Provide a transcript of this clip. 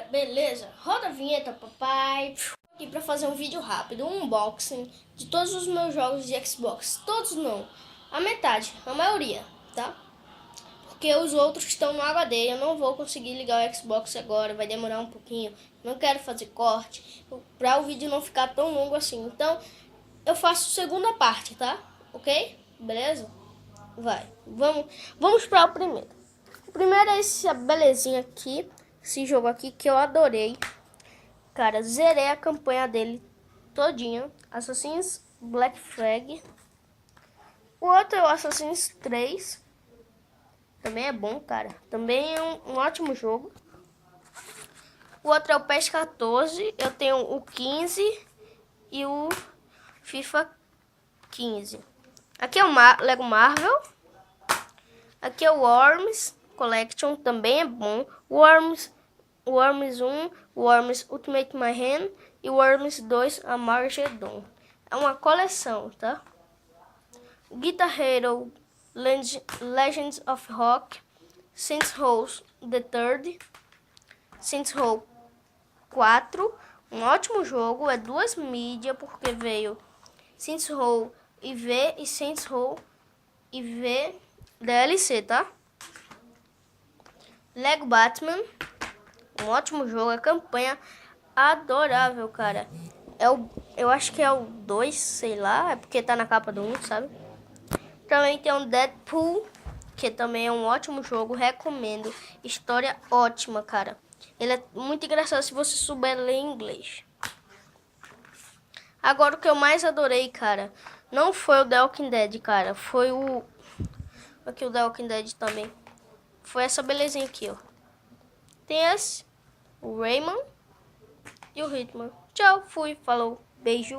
Beleza, roda a vinheta, papai. Aqui pra fazer um vídeo rápido, um unboxing de todos os meus jogos de Xbox. Todos não, a metade, a maioria, tá? Porque os outros estão no HD, eu não vou conseguir ligar o Xbox agora, vai demorar um pouquinho. Não quero fazer corte, pra o vídeo não ficar tão longo assim. Então, eu faço segunda parte, tá? Ok? Beleza? Vai, vamos para o primeiro. O primeiro é essa belezinha aqui. Esse jogo aqui que eu adorei. Cara, zerei a campanha dele todinha. Assassin's Black Flag. O outro é o Assassin's 3. Também é bom, cara. Também é um ótimo jogo. O outro é o PES 14. Eu tenho o 15 e o FIFA 15. Aqui é o Lego Marvel. Aqui é o Worms Collection, também é bom. Worms 1, Worms Ultimate Mayhem e Worms 2 Armageddon. É uma coleção, tá? Guitar Hero Legends of Rock, Saints Row the Third, Saints Row 4, um ótimo jogo, é duas mídias porque veio Saints Row IV e Saints Row IV DLC, tá? Lego Batman, um ótimo jogo, a campanha adorável, cara. Eu acho que é o 2, sei lá, é porque tá na capa do 1, sabe? Também tem um Deadpool, que também é um ótimo jogo, recomendo. História ótima, cara. Ele é muito engraçado se você souber ler inglês. Agora o que eu mais adorei, cara, não foi o The Walking Dead, cara, foi o... Aqui o The Walking Dead também. Foi essa belezinha aqui, ó. Tem esse, o Rayman e o Hitman. Tchau, fui, falou, beijo.